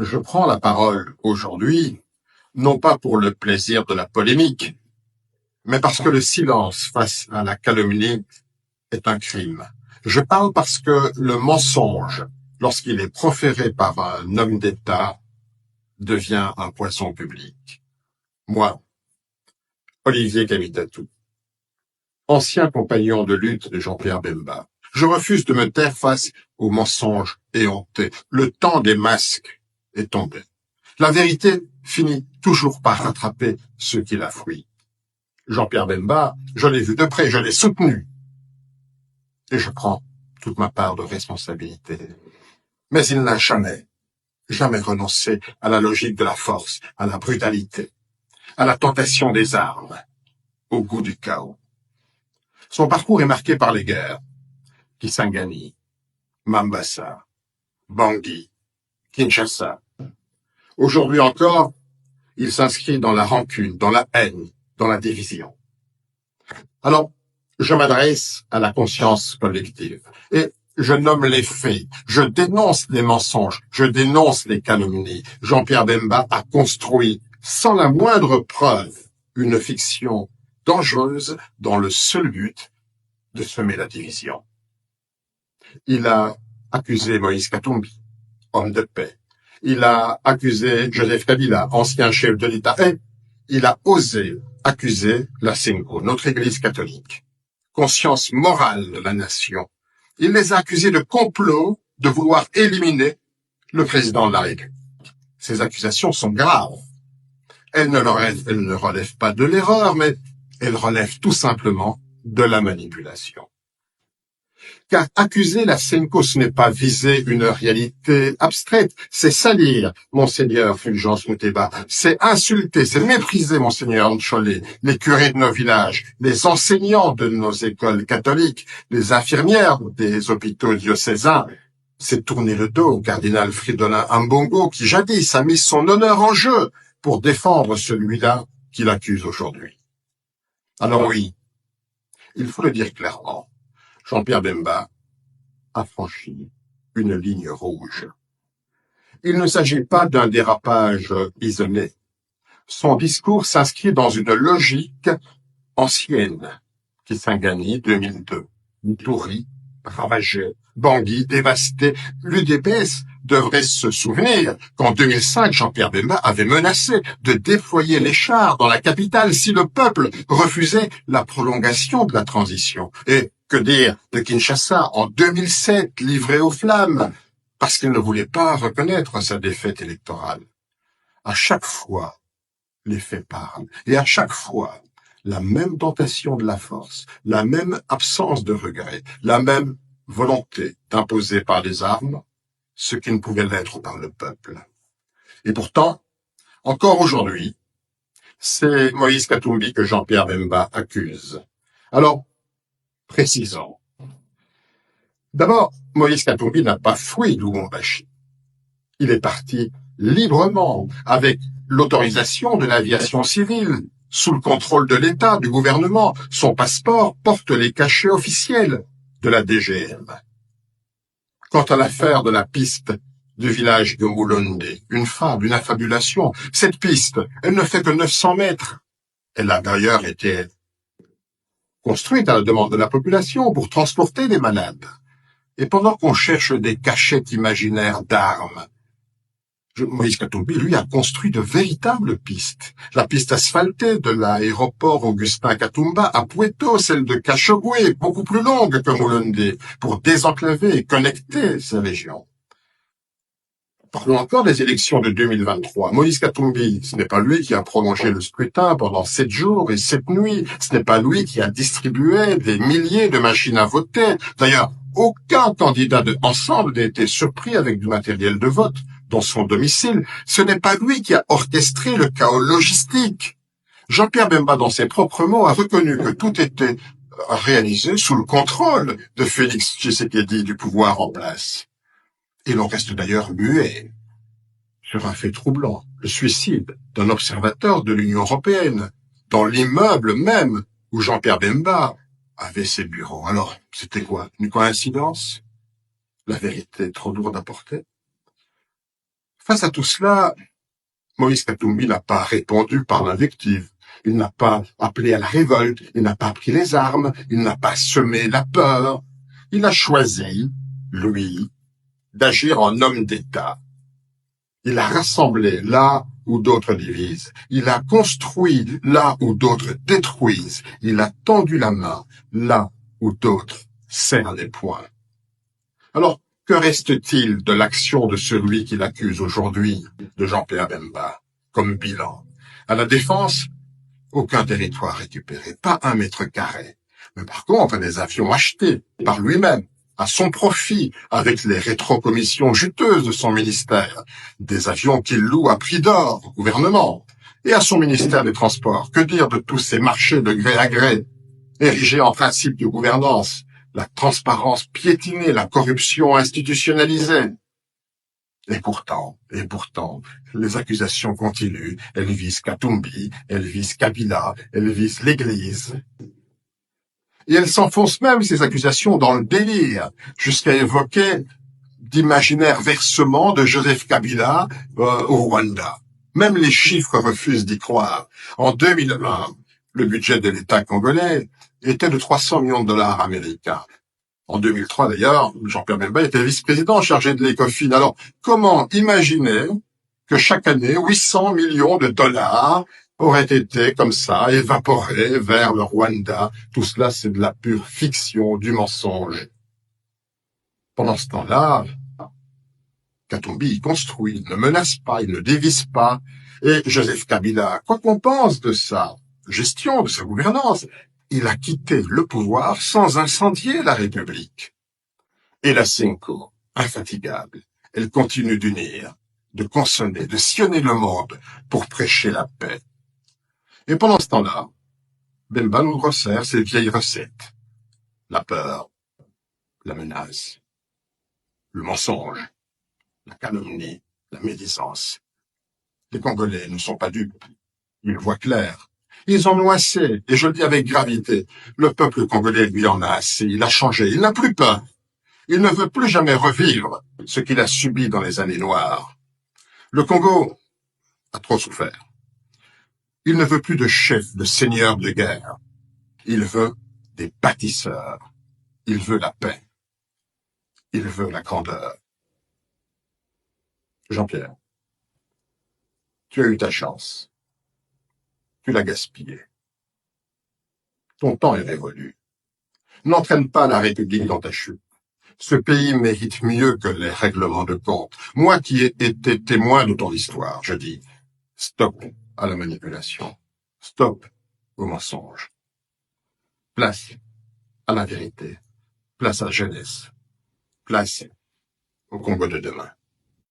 Je prends la parole aujourd'hui, non pas pour le plaisir de la polémique, mais parce que le silence face à la calomnie est un crime. Je parle parce que le mensonge, lorsqu'il est proféré par un homme d'État, devient un poison public. Moi, Olivier Kamitatou, ancien compagnon de lutte de Jean-Pierre Bemba, je refuse de me taire face aux mensonges éhontés. Le temps des masques est tombé. La vérité finit toujours par rattraper ceux qui la fuient. Jean-Pierre Bemba, je l'ai vu de près, je l'ai soutenu. Et je prends toute ma part de responsabilité. Mais il n'a jamais renoncé à la logique de la force, à la brutalité, à la tentation des armes, au goût du chaos. Son parcours est marqué par les guerres. Kisangani, Mambasa, Bangui, Kinshasa. Aujourd'hui encore, il s'inscrit dans la rancune, dans la haine, dans la division. Alors, je m'adresse à la conscience collective et je nomme les faits, je dénonce les mensonges, je dénonce les calomnies. Jean-Pierre Bemba a construit, sans la moindre preuve, une fiction dangereuse dans le seul but de semer la division. Il a accusé Moïse Katumbi, homme de paix. Il a accusé Joseph Kabila, ancien chef de l'État. Et il a osé accuser la Senko, notre Église catholique, conscience morale de la nation. Il les a accusés de complot, de vouloir éliminer le président de la République. Ces accusations sont graves. Elles ne relèvent pas de l'erreur, mais elles relèvent tout simplement de la manipulation. Car accuser la Senko, ce n'est pas viser une réalité abstraite, c'est salir Monseigneur Fulgence Muteba, c'est insulter, c'est mépriser Monseigneur Ncholet, les curés de nos villages, les enseignants de nos écoles catholiques, les infirmières des hôpitaux diocésains. C'est tourner le dos au cardinal Fridolin Ambongo qui jadis a mis son honneur en jeu pour défendre celui-là qu'il accuse aujourd'hui. Alors oui, il faut le dire clairement, Jean-Pierre Bemba a franchi une ligne rouge. Il ne s'agit pas d'un dérapage isolé. Son discours s'inscrit dans une logique ancienne. Kisangani, 2002. Ituri, ravagé. Bangui, dévasté. L'UDPS devrait se souvenir qu'en 2005, Jean-Pierre Bemba avait menacé de déployer les chars dans la capitale si le peuple refusait la prolongation de la transition. Et que dire de Kinshasa en 2007, livré aux flammes, parce qu'il ne voulait pas reconnaître sa défaite électorale. À chaque fois, les faits parlent. Et à chaque fois, la même tentation de la force, la même absence de regret, la même volonté d'imposer par des armes ce qui ne pouvait l'être par le peuple. Et pourtant, encore aujourd'hui, c'est Moïse Katumbi que Jean-Pierre Bemba accuse. Alors, précisons. D'abord, Moïse Katumbi n'a pas fui Lubumbashi. Il est parti librement, avec l'autorisation de l'aviation civile, sous le contrôle de l'État, du gouvernement. Son passeport porte les cachets officiels de la DGM. Quant à l'affaire de la piste du village de Mulonde, une fable, une affabulation, cette piste, elle ne fait que 900 mètres. Elle a d'ailleurs été construite à la demande de la population pour transporter des malades. Et pendant qu'on cherche des cachettes imaginaires d'armes, Moïse Katumbi, lui, a construit de véritables pistes. La piste asphaltée de l'aéroport Augustin Katumba à Pueto, celle de Kachogwe, beaucoup plus longue que Mulonde, pour désenclaver et connecter ces régions. Parlons encore des élections de 2023. Moïse Katumbi, ce n'est pas lui qui a prolongé le scrutin pendant 7 jours et 7 nuits. Ce n'est pas lui qui a distribué des milliers de machines à voter. D'ailleurs, aucun candidat de Ensemble n'a été surpris avec du matériel de vote dans son domicile. Ce n'est pas lui qui a orchestré le chaos logistique. Jean-Pierre Bemba, dans ses propres mots, a reconnu que tout était réalisé sous le contrôle de Félix Tshisekedi du pouvoir en place. Et l'on reste d'ailleurs muet sur un fait troublant, le suicide d'un observateur de l'Union européenne, dans l'immeuble même où Jean-Pierre Bemba avait ses bureaux. Alors, c'était quoi? Une coïncidence? La vérité est trop lourde à porter? Face à tout cela, Moïse Katumbi n'a pas répondu par l'invective. Il n'a pas appelé à la révolte, il n'a pas pris les armes, il n'a pas semé la peur. Il a choisi, lui, d'agir en homme d'État. Il a rassemblé là où d'autres divisent. Il a construit là où d'autres détruisent. Il a tendu la main là où d'autres serrent les poings. Alors, que reste-t-il de l'action de celui qui l'accuse aujourd'hui, de Jean-Pierre Bemba, comme bilan? À la Défense, aucun territoire récupéré, pas un mètre carré. Mais par contre, des avions achetés par lui-même, à son profit, avec les rétrocommissions juteuses de son ministère, des avions qu'il loue à prix d'or au gouvernement, et à son ministère des Transports. Que dire de tous ces marchés de gré à gré, érigés en principe de gouvernance, la transparence piétinée, la corruption institutionnalisée? Et pourtant, les accusations continuent. Elles visent Katumbi, elles visent Kabila, elles visent l'Église. Et elles s'enfoncent même, ces accusations, dans le délire, jusqu'à évoquer d'imaginaires versements de Joseph Kabila au Rwanda. Même les chiffres refusent d'y croire. En 2001, le budget de l'État congolais était de 300 millions de dollars américains. En 2003, d'ailleurs, Jean-Pierre Bemba était vice-président chargé de l'Ecofin. Alors, comment imaginer que chaque année, 800 millions de dollars auraient été, comme ça, évaporés vers le Rwanda? Tout cela, c'est de la pure fiction, du mensonge. Pendant ce temps-là, Katumbi, il construit, il ne menace pas, il ne dévise pas. Et Joseph Kabila, quoi qu'on pense de sa gestion, de sa gouvernance, il a quitté le pouvoir sans incendier la République. Et la Cinco, infatigable, elle continue d'unir, de consonner, de sillonner le monde pour prêcher la paix. Et pendant ce temps-là, Bemba nous resserre ses vieilles recettes. La peur, la menace, le mensonge, la calomnie, la médisance. Les Congolais ne sont pas dupes. Ils voient clair. Ils en ont assez, et je le dis avec gravité. Le peuple congolais lui en a assez. Il a changé. Il n'a plus peur. Il ne veut plus jamais revivre ce qu'il a subi dans les années noires. Le Congo a trop souffert. Il ne veut plus de chefs, de seigneurs de guerre. Il veut des bâtisseurs. Il veut la paix. Il veut la grandeur. Jean-Pierre, tu as eu ta chance. Tu l'as gaspillée. Ton temps est révolu. N'entraîne pas la République dans ta chute. Ce pays mérite mieux que les règlements de compte. Moi qui ai été témoin de ton histoire, je dis, stop à la manipulation. Stop au mensonge. Place à la vérité. Place à la jeunesse. Place au Congo de demain.